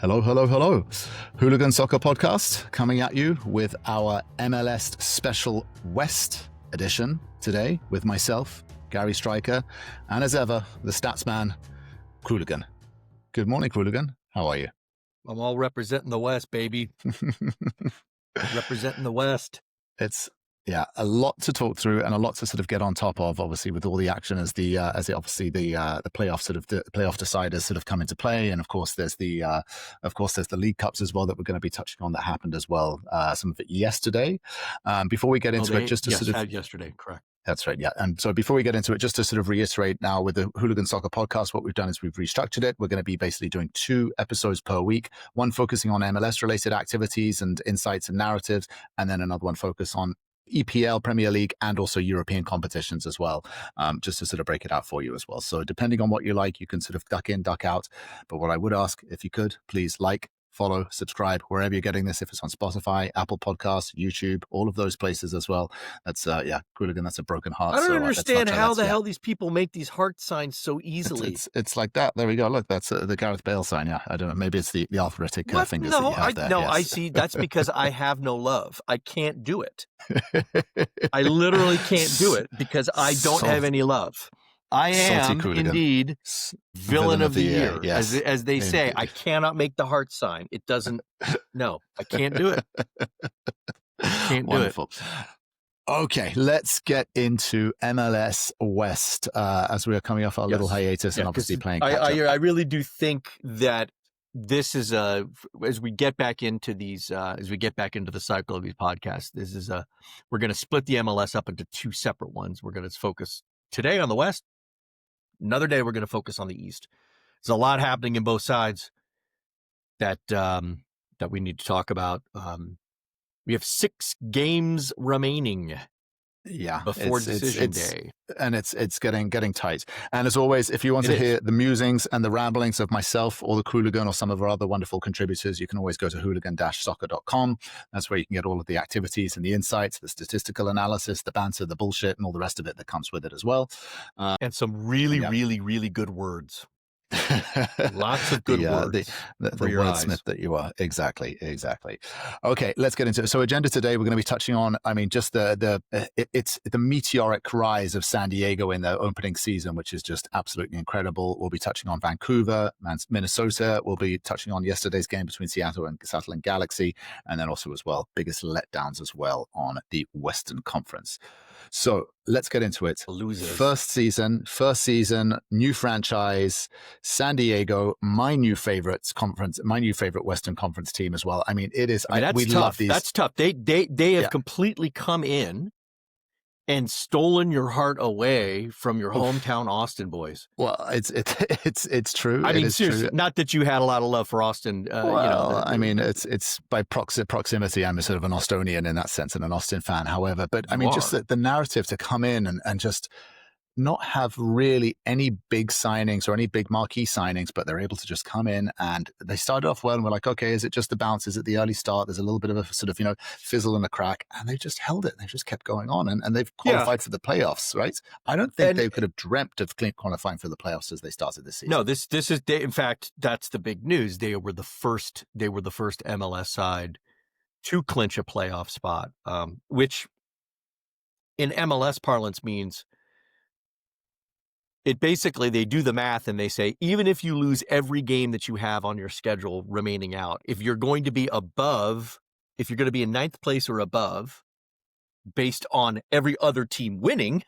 Hello, hello, hello. Hooligan Soccer podcast coming at you with our MLS Special West edition today with myself, Gary Stryker, and as ever, the stats man, Qooligan. Good morning, Qooligan. How are you? I'm all representing the West, baby. Representing the West. It's a lot to talk through and a lot to sort of get on top of, obviously, with all the action as the playoff the playoff deciders sort of come into play, and of course there's the League Cups as well that we're going to be touching on that happened as well. Some of it yesterday. Before we get into it, just to yesterday, correct. That's right, yeah. And so before we get into it, just to sort of reiterate now with the Hooligan Soccer podcast, what we've done is we've restructured it. We're going to be basically doing 2 episodes per week, one focusing on MLS-related activities and insights and narratives, and then another one focused on EPL, Premier League, and also European competitions as well, just to sort of break it out for you as well. So depending on what you like, you can sort of duck in, duck out. But what I would ask, if you could, please like, follow, subscribe, wherever you're getting this, if it's on Spotify, Apple Podcasts, YouTube, all of those places as well. That's, Qooligan, that's a broken heart. I don't understand how the hell these people make these heart signs so easily. It's like that. There we go. Look, that's the Gareth Bale sign. Yeah, I don't know. Maybe it's the arthritic fingers that you have there. No, yes. I see. That's because I have no love. I can't do it. I literally can't do it because I don't have any love. I am indeed villain of the year, yes. as they say. I cannot make the heart sign. It doesn't. No, I can't do it. Can't Wonderful. do it. Okay, let's get into MLS West as we are coming off our little hiatus and obviously playing catch-up. I really do think that this is as we get back into these, as we get back into the cycle of these podcasts, we're going to split the MLS up into 2 separate ones. We're going to focus today on the West. Another day, we're going to focus on the East. There's a lot happening in both sides that we need to talk about. We have 6 games remaining. Yeah, before decision day, and it's getting tight. And as always, if you want to hear the musings and the ramblings of myself or the Qooligan or some of our other wonderful contributors, you can always go to hooligan-soccer.com. That's where you can get all of the activities and the insights, the statistical analysis, the banter, the bullshit, and all the rest of it that comes with it as well. And some really good words. Lots of good words. The wordsmith that you are. Exactly. Okay, let's get into it. So agenda today, we're going to be touching on, just it's the meteoric rise of San Diego in the opening season, which is just absolutely incredible. We'll be touching on Vancouver, Minnesota. We'll be touching on yesterday's game between Seattle and Galaxy, and then also as well, biggest letdowns as well on the Western Conference. So let's get into it. Losers. First season, new franchise, San Diego, my new favorite Western Conference team as well. It is. We tough. Love these. That's tough. They have completely come in and stolen your heart away from your hometown Austin boys. Well, it's true. Seriously, true. Not that you had a lot of love for Austin. It's by proximity. I'm a sort of an Austonian in that sense and an Austin fan. However, but just the narrative to come in and just not have really any big signings or any big marquee signings, but they're able to just come in and they started off well and we're like, okay, is it just the bounce? Is it the early start? There's a little bit of a sort of, fizzle and a crack, and they just held it. They just kept going on and they've qualified for the playoffs, right? I don't think they could have dreamt of qualifying for the playoffs as they started this season. No, this is, in fact, that's the big news. They were the first MLS side to clinch a playoff spot, which in MLS parlance means it basically, they do the math and they say, even if you lose every game that you have on your schedule remaining out, if you're going to be in 9th place or above, based on every other team winning,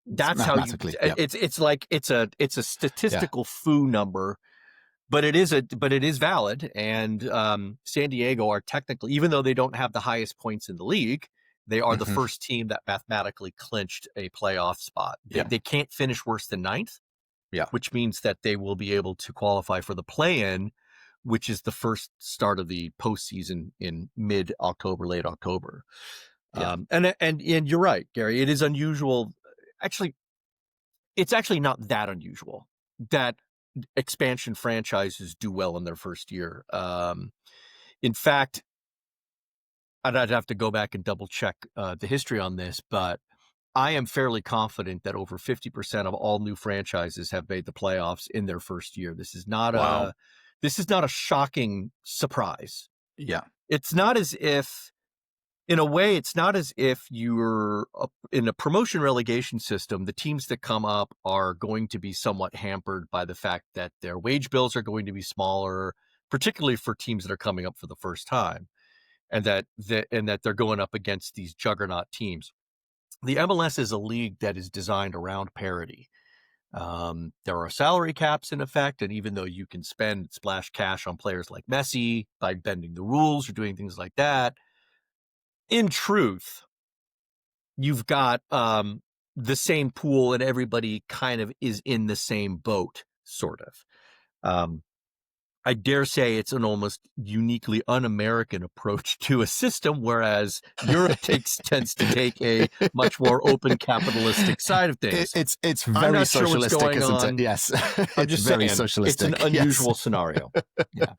that's how you. It's like it's a statistical foo number, but it is valid. And San Diego are technically, even though they don't have the highest points in the league, they are the first team that mathematically clinched a playoff spot. They can't finish worse than 9th, which means that they will be able to qualify for the play-in, which is the first start of the postseason in mid-October, late October. And you're right, Gary. It is unusual. Actually, it's actually not that unusual that expansion franchises do well in their first year. In fact, I'd have to go back and double check the history on this, but I am fairly confident that over 50% of all new franchises have made the playoffs in their first year. This is not this is not a shocking surprise. Yeah. It's not as if, in a way, it's not as if you're in a promotion relegation system. The teams that come up are going to be somewhat hampered by the fact that their wage bills are going to be smaller, particularly for teams that are coming up for the first time, and that they're going up against these juggernaut teams. The MLS is a league that is designed around parity. There are salary caps in effect, and even though you can splash cash on players like Messi by bending the rules or doing things like that, in truth, you've got the same pool and everybody kind of is in the same boat, sort of. I dare say it's an almost uniquely un-American approach to a system, whereas Europe tends to take a much more open capitalistic side of things. It's I'm very not sure what's socialistic, going isn't on. it? Yes, I'm just very saying, socialistic. it's an unusual scenario. Yeah.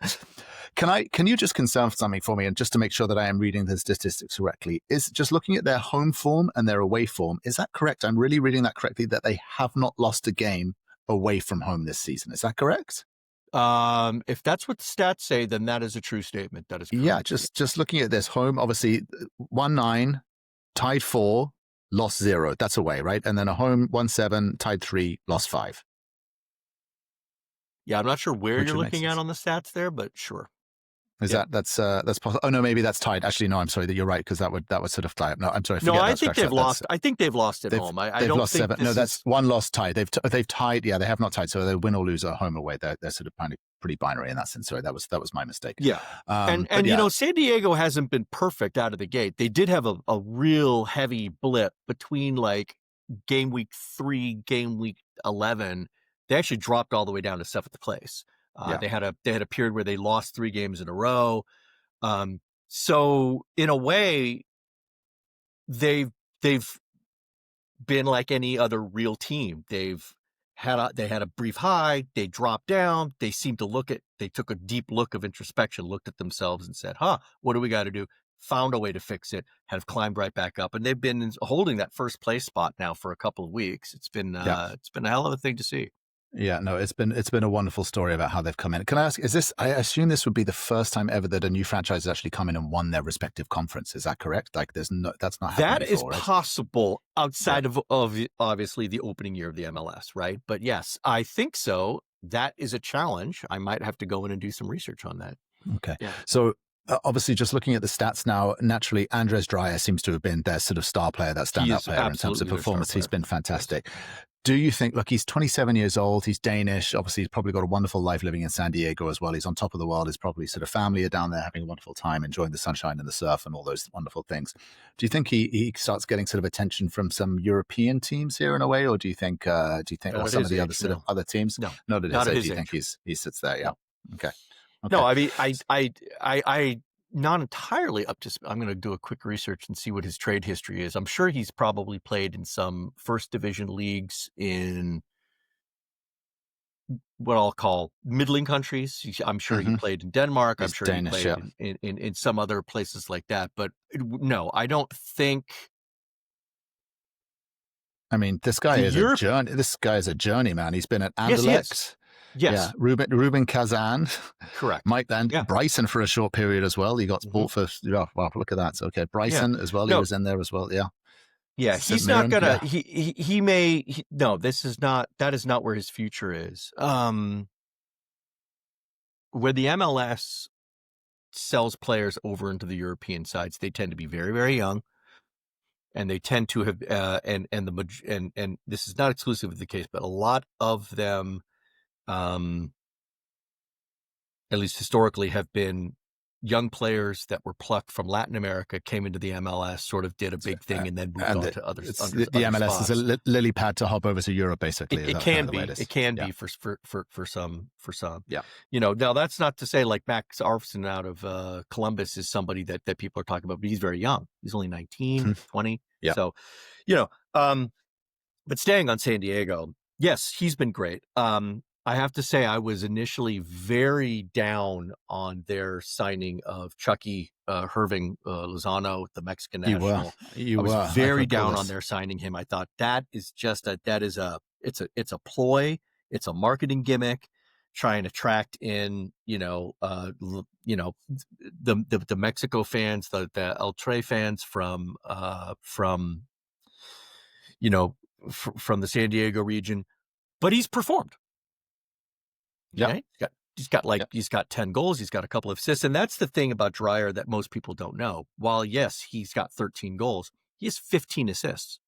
Can you just confirm something for me, and just to make sure that I am reading the statistics correctly? Is just looking at their home form and their away form, is that correct? I'm really reading that correctly, that they have not lost a game away from home this season. Is that correct? If that's what the stats say, then that is a true statement. That is correct. Yeah, just looking at this home, obviously 1-9, tied 4, lost 0. That's away, right? And then a home 1-7, tied 3, lost 5. Yeah, I'm not sure where Which you're would make looking at sense. on the stats there, but sure. Is that's possible? Oh no, maybe that's tied. Actually, no, I'm sorry that you're right, because that would sort of tie. No, I'm sorry. No, I think they've lost. I think they've lost at home. I don't lost think 7. No, that's one loss tied. They've tied. Yeah, they have not tied. So they win or lose at home or away. They're sort of pretty binary in that sense. Sorry, that was my mistake. Yeah, and yeah. you know, San Diego hasn't been perfect out of the gate. They did have a real heavy blip between like game week 3, game week 11. They actually dropped all the way down to 7th place. They had a period where they lost 3 games in a row. So in a way, they've been like any other real team. They had a brief high, they dropped down, they took a deep look of introspection, looked at themselves and said, what do we got to do? Found a way to fix it, have climbed right back up. And they've been holding that first place spot now for a couple of weeks. It's been a hell of a thing to see. Yeah, no, it's been a wonderful story about how they've come in. Can I ask, I assume this would be the first time ever that a new franchise has actually come in and won their respective conference. Is that correct? Like that's not happened That before, is right? possible outside of obviously the opening year of the MLS, right? But yes, I think so. That is a challenge. I might have to go in and do some research on that. Okay. Yeah. So obviously, just looking at the stats now, naturally, Andres Dreyer seems to have been their sort of star player, that standout player in terms of performance. He's been fantastic. Yes. Do you think, look, he's 27 years old, he's Danish, obviously he's probably got a wonderful life living in San Diego as well. He's on top of the world, his probably sort of family are down there having a wonderful time, enjoying the sunshine and the surf and all those wonderful things. Do you think he starts getting sort of attention from some European teams here in a way, or do you think or some of the other sort of other teams? No, not at his age. Do you think he sits there? Yeah. No. Okay. No, I mean, I not entirely up to. I'm going to do a quick research and see what his trade history is. I'm sure he's probably played in some first division leagues in what I'll call middling countries. I'm sure he played in Denmark. I'm sure Danish, he played in some other places like that. But no, I don't think. I mean, this guy is a journeyman. He's been at Anderlecht. Yes. Yeah. Ruben Kazan. Correct. Mike then. Yeah. Bryson for a short period as well. He got bought for, wow, look at that. Okay. Bryson as well. He was in there as well. Yeah. Yeah. He's not going to, he may, no, that is not where his future is. Where the MLS sells players over into the European sides, they tend to be very, very young. And they tend to have, and this is not exclusively the case, but a lot of them, at least historically, have been young players that were plucked from Latin America, came into the MLS, sort of did a big thing, and then moved on to others. The MLS spots. Is a lily pad to hop over to Europe, basically. It can be. It can be for some. Yeah. You know, now that's not to say like Max Arfson out of Columbus is somebody that people are talking about, but he's very young. He's only 19, 20. Yeah. So, you know, but staying on San Diego, yes, he's been great. I have to say I was initially very down on their signing of Chucky Herving Lozano, the Mexican national. I was very down on their signing him. I thought that is just it's a ploy. It's a marketing gimmick. try and attract in, the Mexico fans, the El Tre fans from from the San Diego region, but he's performed. Yeah. Okay? He's got 10 goals, he's got a couple of assists, and that's the thing about Dreyer that most people don't know. While yes, he's got 13 goals, he has 15 assists.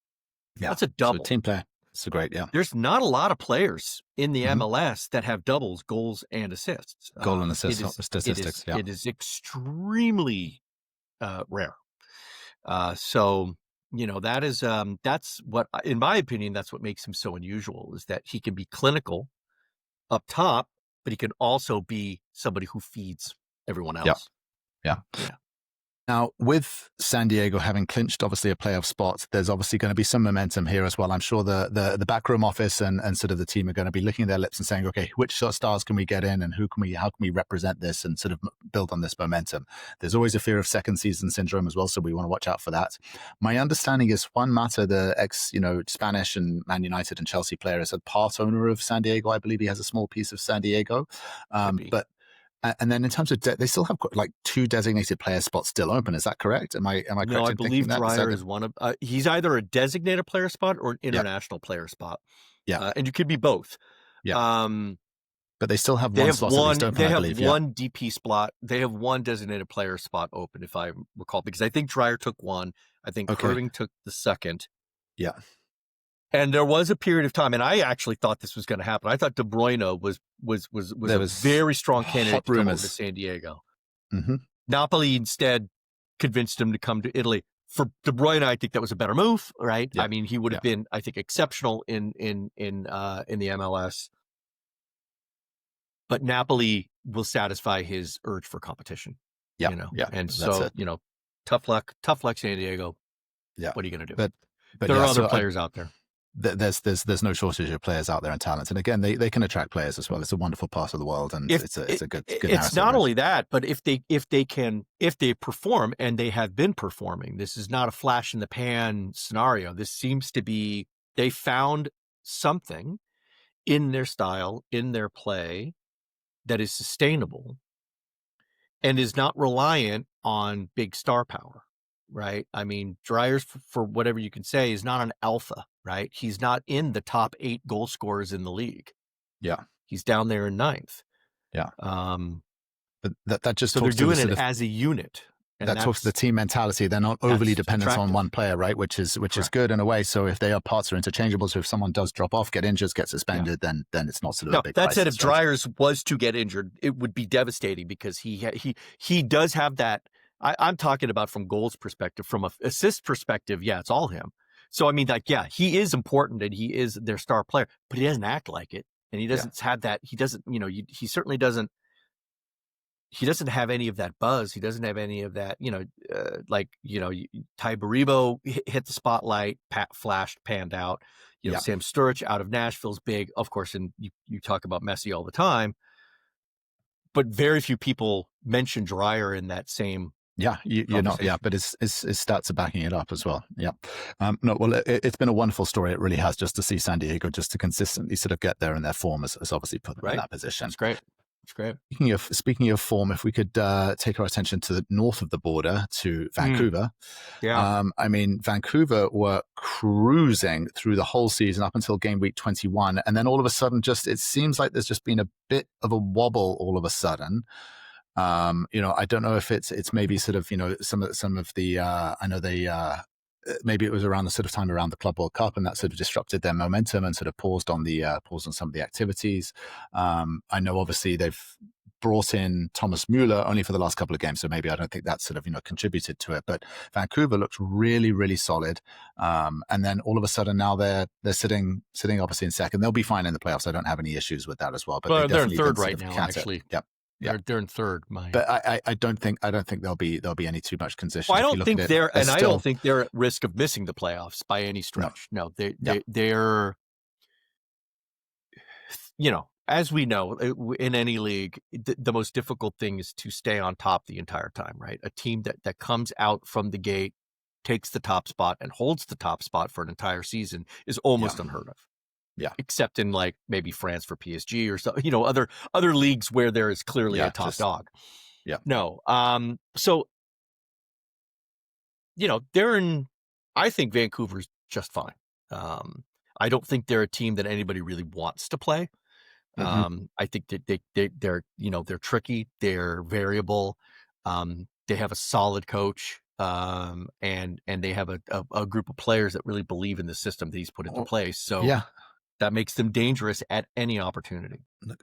Yeah. That's a double. So team player. It's a great, yeah. There's not a lot of players in the MLS that have doubles, goals, and assists. Goal and assist statistics. It is extremely rare. So that is that's what, in my opinion, that's what makes him so unusual, is that he can be clinical up top, but he can also be somebody who feeds everyone else. Yeah. Now, with San Diego having clinched, obviously, a playoff spot, there's obviously going to be some momentum here as well. I'm sure the backroom office and sort of the team are going to be licking their lips and saying, okay, which sort of stars can we get in, and how can we represent this and sort of build on this momentum? There's always a fear of second season syndrome as well, so we want to watch out for that. My understanding is Juan Mata, the ex, Spanish and Man United and Chelsea player, is a part owner of San Diego. I believe he has a small piece of San Diego, but. And then in terms of they still have like 2 designated player spots still open. Is that correct? Am I correct? No, I believe Dreyer is one of. He's either a designated player spot or an international player spot. Yeah, and you could be both. Yeah, but they still have one slot at least open. They have one DP spot. They have one designated player spot open, if I recall, because I think Dreyer took one. I think Curving took the second. Yeah. And there was a period of time, and I actually thought this was going to happen. I thought De Bruyne was a very strong candidate to come over to San Diego. Mm-hmm. Napoli instead convinced him to come to Italy. For De Bruyne, I think that was a better move, right? Yeah. I mean, he would have been, I think, exceptional in the MLS. But Napoli will satisfy his urge for competition. Yeah, And so, tough luck, San Diego. Yeah, what are you going to do? But there are other players out there. There's no shortage of players out there and talent, and again, they can attract players as well. It's a wonderful part of the world, and it's a good. It's not only that, but if they perform, and they have been performing, this is not a flash in the pan scenario. This seems to be they found something in their style, in their play, that is sustainable, and is not reliant on big star power. Right? I mean, Dreyer's, for whatever you can say, is not an alpha, right? He's not in the top 8 goal scorers in the league. Yeah. He's down there in 9th. Yeah. But that just so talks they're doing to it as a unit. And that talks to the team mentality. They're not overly dependent on one player, right? Which is good in a way. So if their parts are interchangeable, so if someone does drop off, get injured, get suspended, then it's not sort of a big crisis. That said, if Dreyer's was to get injured, it would be devastating, because he does have that. I'm talking about from goals perspective. From an assist perspective, it's all him. So I mean, he is important and he is their star player, but he doesn't act like it, and he doesn't have that. He doesn't, he certainly doesn't. He doesn't have any of that buzz. He doesn't have any of that, Ty Baribo hit the spotlight, flashed, panned out. Sam Sturridge out of Nashville's big, of course, and you talk about Messi all the time, but very few people mention Dreyer in that same. Yeah, you're not. Yeah, but his stats are backing it up as well. Yeah. It's been a wonderful story. It really has, just to see San Diego just to consistently sort of get there, and their form has obviously put them in that position. It's great. It's great. Speaking of form, if we could take our attention to the north of the border to Vancouver. Yeah. I mean, Vancouver were cruising through the whole season up until game week 21. And then all of a sudden, it seems like there's just been a bit of a wobble all of a sudden. I don't know if it's maybe sort of, some of the, I know they, maybe it was around the sort of time around the Club World Cup, and that sort of disrupted their momentum and sort of paused on some of the activities. I know obviously they've brought in Thomas Mueller only for the last couple of games, so maybe I don't think that sort of contributed to it. But Vancouver looked really, really solid, and then all of a sudden now they're sitting obviously in second. They'll be fine in the playoffs. I don't have any issues with that as well. But they're in third right now, actually. Yep. Yeah, they're in third. But I don't think there'll be any too much concession. Well, I don't think I don't think they're at risk of missing the playoffs by any stretch. No, they're as we know in any league, the most difficult thing is to stay on top the entire time, right? A team that comes out from the gate, takes the top spot, and holds the top spot for an entire season is almost unheard of. Yeah. except in like maybe France for PSG or so, other leagues where there is clearly a top dog. Yeah. No. So, I think Vancouver's just fine. I don't think they're a team that anybody really wants to play. I think that they're tricky, they're variable. They have a solid coach, and they have a group of players that really believe in the system that he's put into place. So that makes them dangerous at any opportunity.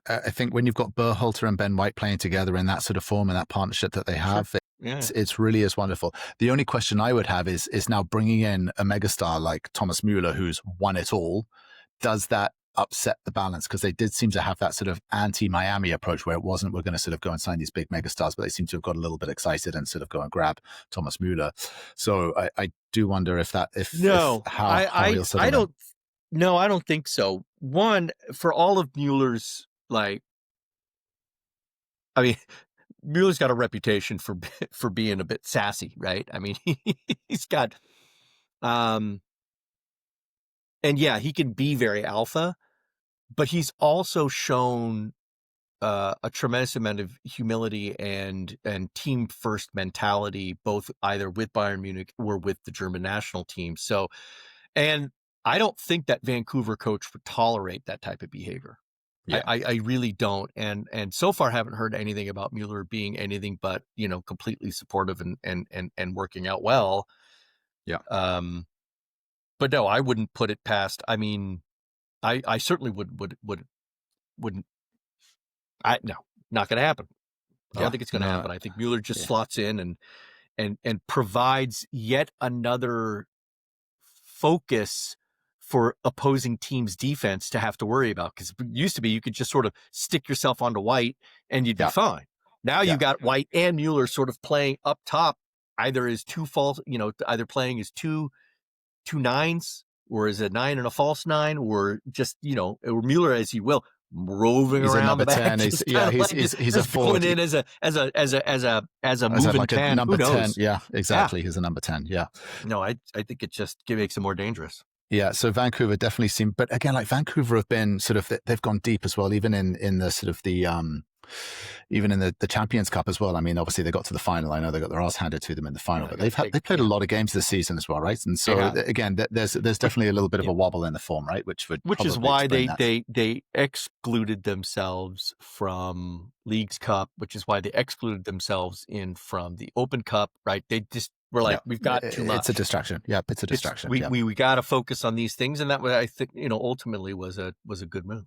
I think when you've got Berhalter and Ben White playing together in that sort of form and that partnership that they have, Sure. It's really is wonderful. The only question I would have is now bringing in a megastar like Thomas Mueller, who's won it all. Does that upset the balance? Because they did seem to have that sort of anti-Miami approach where it wasn't, we're going to sort of go and sign these big megastars, but they seem to have got a little bit excited and sort of go and grab Thomas Mueller. So I do wonder if how he'll sort of I don't think so. One, for all of Mueller's, Mueller's got a reputation for being a bit sassy, right? I mean, he's got, and yeah, he can be very alpha, but he's also shown a tremendous amount of humility and team first mentality, both either with Bayern Munich or with the German national team. So, and I don't think that Vancouver coach would tolerate that type of behavior. Yeah. I really don't. And so far haven't heard anything about Mueller being anything but, completely supportive and working out well. Yeah. But no, I wouldn't put it past. I mean, I certainly wouldn't. No, not going to happen. I don't think it's going to happen. I think Mueller just slots in and provides yet another focus for opposing teams' defense to have to worry about. Because it used to be you could just sort of stick yourself onto White and you'd be fine. Now you got White and Mueller sort of playing up top, either as two false, either playing as two nines, or as a 9 and a false 9, or just, or Mueller as he will, roving he's around the back. 10. He's a forward. Going in as a moving like 10. A number Who knows? 10. Yeah, exactly. He's a number 10. Yeah. No, I think it just makes him more dangerous. Yeah, so Vancouver definitely seemed, but again, like Vancouver have been sort of, they've gone deep as well, even in the sort of even in the Champions Cup as well. I mean, obviously they got to the final. I know they got their ass handed to them in the final, but they played a lot of games this season as well, right? And so again, there's definitely a little bit of a wobble in the form, right? Which is why they excluded themselves from Leagues Cup, which is why they excluded themselves from the Open Cup, right? They just were like, we've got too much. It's a distraction. Yeah, it's a distraction. We got to focus on these things, and that way I think ultimately was a good move.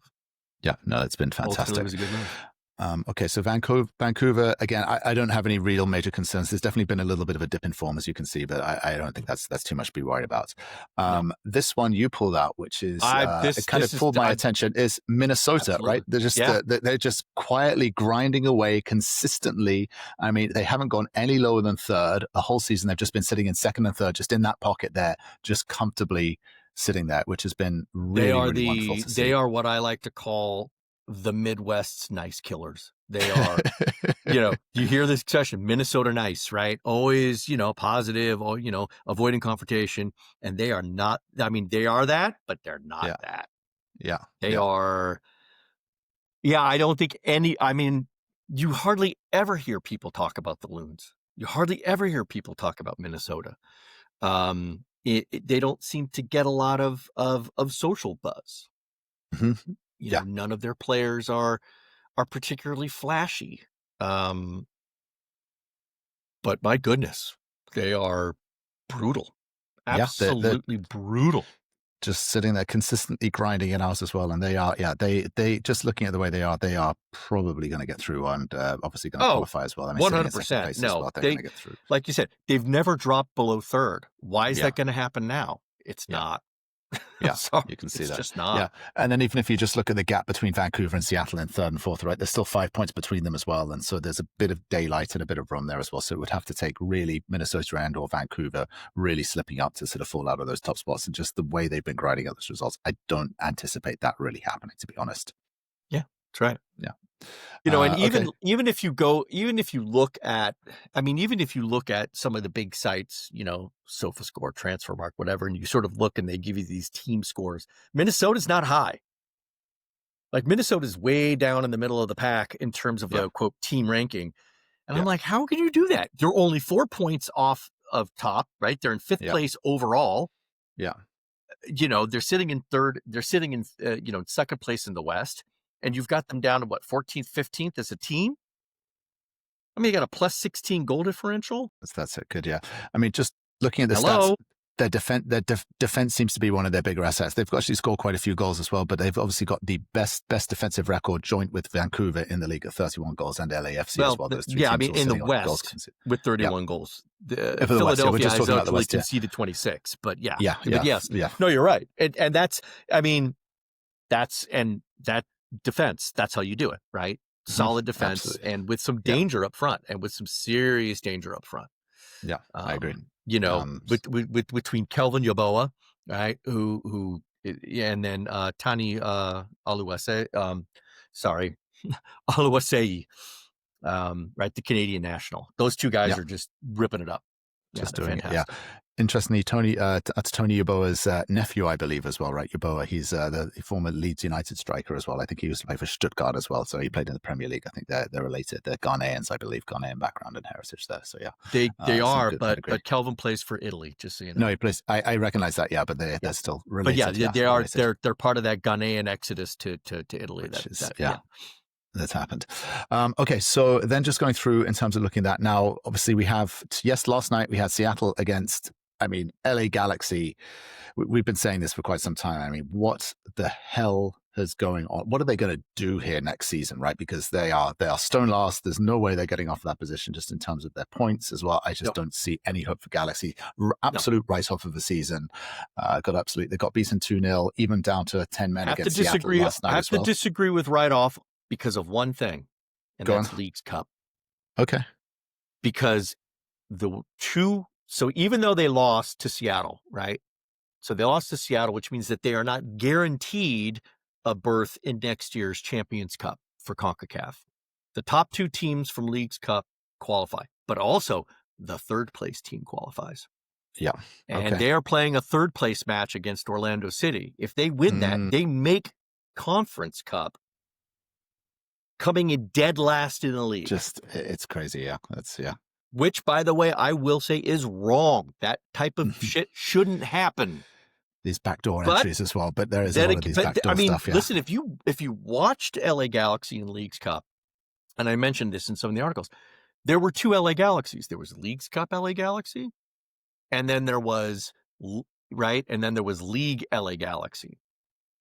Yeah, no, it's been fantastic. Ultimately was a good move. Okay, so Vancouver again. I don't have any real major concerns. There's definitely been a little bit of a dip in form, as you can see, but I don't think that's too much to be worried about. This one you pulled out, which is it kind of pulled my attention, is Minnesota. Absolutely. Right? They're just they're just quietly grinding away consistently. I mean, they haven't gone any lower than third a whole season. They've just been sitting in second and third, just in that pocket there, just comfortably sitting there, which has been really wonderful to see. They are what I like to call the Midwest's nice killers. They are, you hear this expression, Minnesota nice, right? Always, positive, or, avoiding confrontation. And they are not, I mean, they are that, but they're not that. Yeah. They are, I don't think you hardly ever hear people talk about the Loons. You hardly ever hear people talk about Minnesota. They don't seem to get a lot of social buzz. Mm-hmm. None of their players are particularly flashy. But my goodness, they are brutal. Absolutely brutal. Just sitting there consistently grinding it out as well. And they are, they just looking at the way they are probably going to get through and obviously going to qualify as well. I mean, 100%. No, they're going to get through. Like you said, they've never dropped below third. Why is that going to happen now? It's not. Yeah, sorry, you can see it's that. Just not. Yeah, and then even if you just look at the gap between Vancouver and Seattle in third and fourth, right, there's still 5 points between them as well, and so there's a bit of daylight and a bit of room there as well. So it would have to take really Minnesota and or Vancouver really slipping up to sort of fall out of those top spots. And just the way they've been grinding out those results, I don't anticipate that really happening, to be honest. Yeah, That's right. Yeah. And Okay. even if you look at some of the big sites, SofaScore, Transfermarkt, whatever, and you sort of look and they give you these team scores, Minnesota's not high. Like Minnesota's way down in the middle of the pack in terms of a quote team ranking. And I'm like, how can you do that? They're only 4 points off of top, right? They're in 5th place overall. Yeah. They're sitting in third. They're sitting in, second place in the West. And you've got them down to what, 14th, 15th as a team? I mean, you got a plus 16 goal differential. That's it. Good. Yeah. I mean, just looking at the stats, their defense seems to be one of their bigger assets. They've actually scored quite a few goals as well, but they've obviously got the best defensive record joint with Vancouver in the league at 31 goals and LAFC as well. Those three teams I mean, in the West with 31 goals. Philadelphia has actually conceded 26, but yes. No, you're right. And that's, I mean, that defense, that's how you do it, right? Solid defense. Absolutely. And with some danger up front and with some serious danger up front. Yeah, I agree. Between Kelvin Yeboah, right, who and then Tani Oluwase, Oluwasei, right, the Canadian national. Those two guys are just ripping it up. Just doing fantastic. It, yeah. Interestingly, that's Tony Yeboah's nephew, I believe, as well, right? Yeboah, he's the former Leeds United striker as well. I think he was playing for Stuttgart as well, so he played in the Premier League. I think they're related. They're Ghanaians, I believe, Ghanaian background and heritage there. So yeah, they are. But Kelvin plays for Italy, just so you know. No, he plays. I recognize that. Yeah, but they're still related. But they are. Related. They're part of that Ghanaian exodus to Italy. That's happened. Okay, so then just going through in terms of looking at that now, obviously we have, last night we had Seattle against, LA Galaxy. We've been saying this for quite some time. I mean, what the hell is going on? What are they going to do here next season, right? Because they are stone last. There's no way they're getting off that position just in terms of their points as well. I just don't see any hope for Galaxy. Absolute write-off of the season. They got beaten 2-0, even down to 10 men against Seattle last night. I have to disagree with write-off because of one thing, and that's Leagues Cup. Okay. Because so even though they lost to Seattle, right? So they lost to Seattle, which means that they are not guaranteed a berth in next year's Champions Cup for CONCACAF. The top 2 teams from Leagues Cup qualify, but also the 3rd place team qualifies. Yeah. And they are playing a 3rd place match against Orlando City. If they win that, they make Conference Cup, coming in dead last in the league. It's crazy. Yeah. Which, by the way, I will say is wrong. That type of shit shouldn't happen. These backdoor entries as well, but there is a lot of these backdoor stuff. Yeah. Listen, if you watched LA Galaxy in Leagues Cup, and I mentioned this in some of the articles, there were 2 LA Galaxies. There was Leagues Cup LA Galaxy, and then there was League LA Galaxy.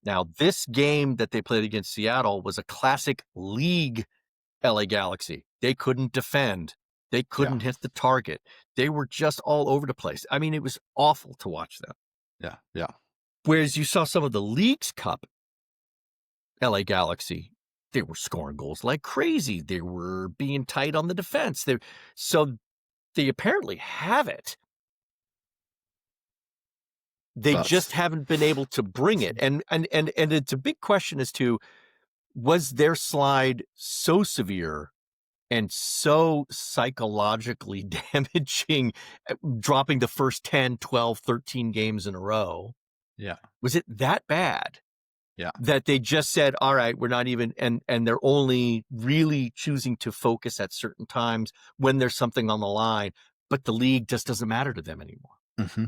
Now, this game that they played against Seattle was a classic League LA Galaxy. They couldn't defend. They couldn't hit the target. They were just all over the place. I mean, it was awful to watch them. Yeah. Whereas you saw some of the Leagues Cup LA Galaxy, they were scoring goals like crazy. They were being tight on the defense. So they apparently have it. They just haven't been able to bring it. And it's a big question as to, was their slide so severe and so psychologically damaging, dropping the first 10, 12, 13 games in a row? Yeah. Was it that bad? Yeah. That they just said, all right, we're not even, and they're only really choosing to focus at certain times when there's something on the line, but the league just doesn't matter to them anymore. Mm-hmm.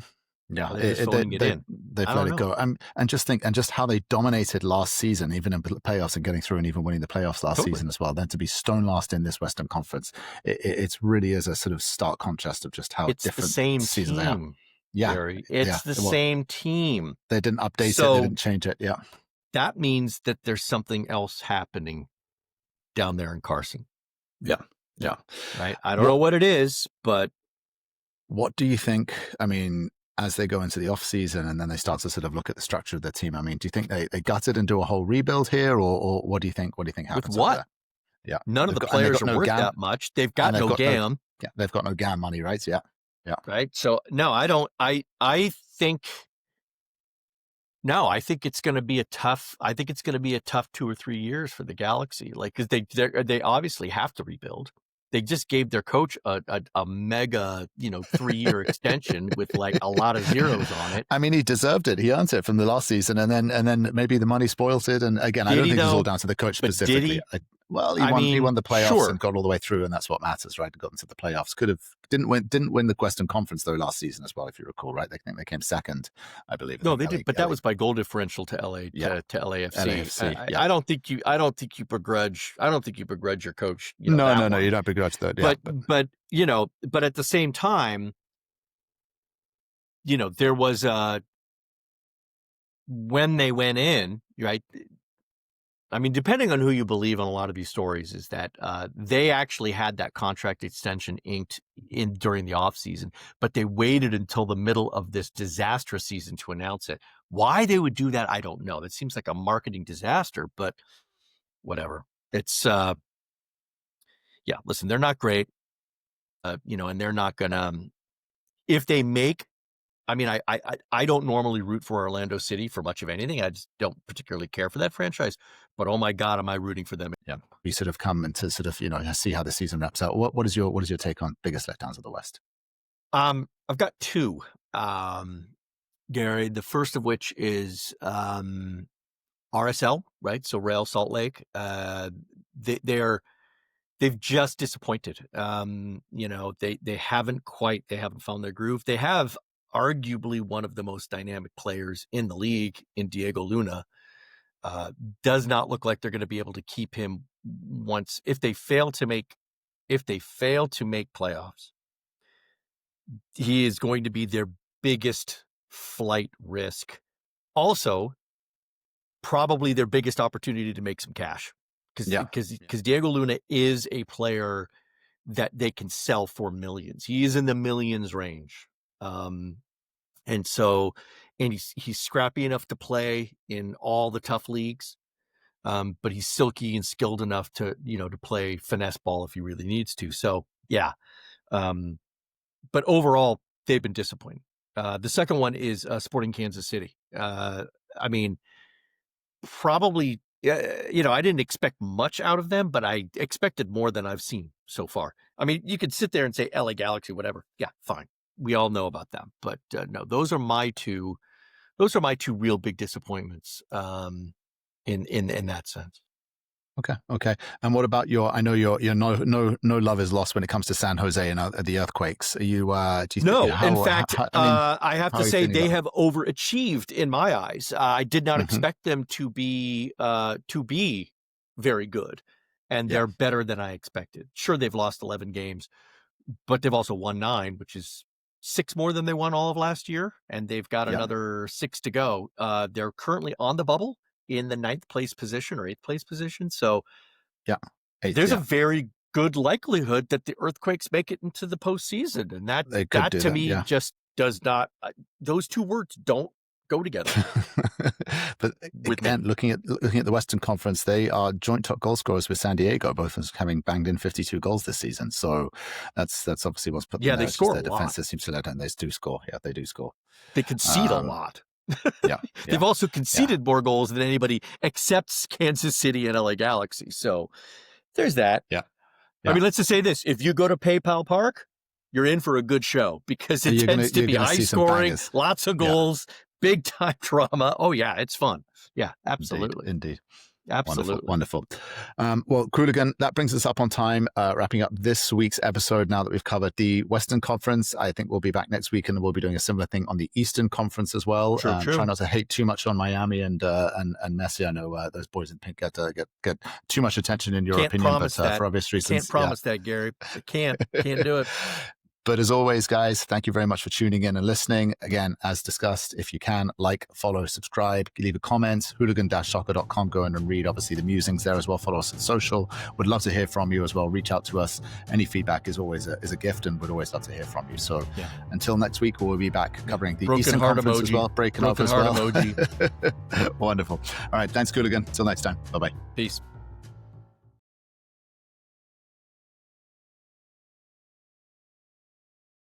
Yeah, they've let it go. And just how they dominated last season, even in playoffs and getting through and even winning the playoffs last season as well. Then to be stone last in this Western Conference, it really is a sort of stark contrast of just how different the same seasons they are. Yeah, Barry. It's the same team. They didn't update it. They didn't change it. Yeah, that means that there's something else happening down there in Carson. Yeah. Right. I don't know what it is, but what do you think? I mean, as they go into the off season and then they start to sort of look at the structure of their team, I mean, do you think they gut it and do a whole rebuild here, or what do you think? What do you think happens? With what? Yeah, none of the players are worth that much. They've got no GAM. They've got no GAM money, right? Yeah. Right. So no, I don't. I think No, I think it's going to be a tough 2 or 3 years for the Galaxy. Like, because they obviously have to rebuild. They just gave their coach a mega, 3-year extension with like a lot of zeros on it. I mean, he deserved it. He earned it from the last season, and then maybe the money spoiled it. And again, I don't think it's all down to the coach specifically. He won the playoffs sure. and got all the way through, and that's what matters, right? Got into the playoffs. Didn't win the Western Conference though last season as well, if you recall, right? They think they came second, I believe. No, they did, but that was by goal differential to LA to LAFC. I don't think you begrudge your coach. No, you don't begrudge that. But at the same time, there was when they went in, right? I mean, depending on who you believe on a lot of these stories, is that they actually had that contract extension inked in during the offseason, but they waited until the middle of this disastrous season to announce it. Why they would do that, I don't know. That seems like a marketing disaster, but whatever. It's, listen, they're not great, and they're not going to, if they make, I mean, I don't normally root for Orlando City for much of anything. I just don't particularly care for that franchise. But oh my God, am I rooting for them? Yeah, we sort of come into sort of see how the season wraps out. What is your take on biggest letdowns of the West? I've got two, Gary. The first of which is RSL, right? So Real Salt Lake. They've just disappointed. They haven't found their groove. They have arguably one of the most dynamic players in the league in Diego Luna. Does not look like they're going to be able to keep him if they fail to make playoffs. He is going to be their biggest flight risk. Also, probably their biggest opportunity to make some cash, because Diego Luna is a player that they can sell for millions. He is in the millions range. And he's scrappy enough to play in all the tough leagues. But he's silky and skilled enough to play finesse ball if he really needs to. So yeah. But overall they've been disappointing. The second one is Sporting Kansas City. I mean, probably, I didn't expect much out of them, but I expected more than I've seen so far. I mean, you could sit there and say LA Galaxy, whatever. Yeah, fine. We all know about them, but no, those are my two real big disappointments in that sense. Okay. And what about I know your no love is lost when it comes to San Jose and the Earthquakes. Are you? Do you no, in fact, I have to say they have overachieved in my eyes. I did not expect them to be very good, and they're better than I expected. Sure, they've lost 11 games, but they've also won 9, which is 6 more than they won all of last year, and they've got another 6 to go. They're currently on the bubble in the 9th place position or 8th place position. So there's a very good likelihood that the Earthquakes make it into the postseason. And that to me just does not, those two words don't go together. But again, looking at the Western Conference, they are joint top goal scorers with San Diego, both as having banged in 52 goals this season. So that's obviously what's put them there. They score their a lot. Defense seems to let down. They do score. Yeah, they do score. They concede a lot. Yeah. They've also conceded more goals than anybody except Kansas City and LA Galaxy. So there's that. Yeah. I mean, let's just say this. If you go to PayPal Park, you're in for a good show, because it tends to be high scoring, lots of goals, big time drama. Oh yeah, it's fun. Yeah, absolutely. Indeed. Absolutely. Wonderful. Well, Qooligan, that brings us up on time, wrapping up this week's episode now that we've covered the Western Conference. I think we'll be back next week and we'll be doing a similar thing on the Eastern Conference as well. True. Try not to hate too much on Miami and Messi. I know those boys in pink get too much attention in your opinion, but for obvious reasons. Can't promise that, Gary. I can't do it. But as always, guys, thank you very much for tuning in and listening. Again, as discussed, if you can, like, follow, subscribe, leave a comment, hooligan-soccer.com. Go in and read, obviously, the musings there as well. Follow us on social. Would love to hear from you as well. Reach out to us. Any feedback is always a gift, and would always love to hear from you. So until next week, we'll be back covering the Eastern Conference as well. Breaking off as well. Emoji. Wonderful. All right. Thanks, Qooligan. Until next time. Bye-bye. Peace.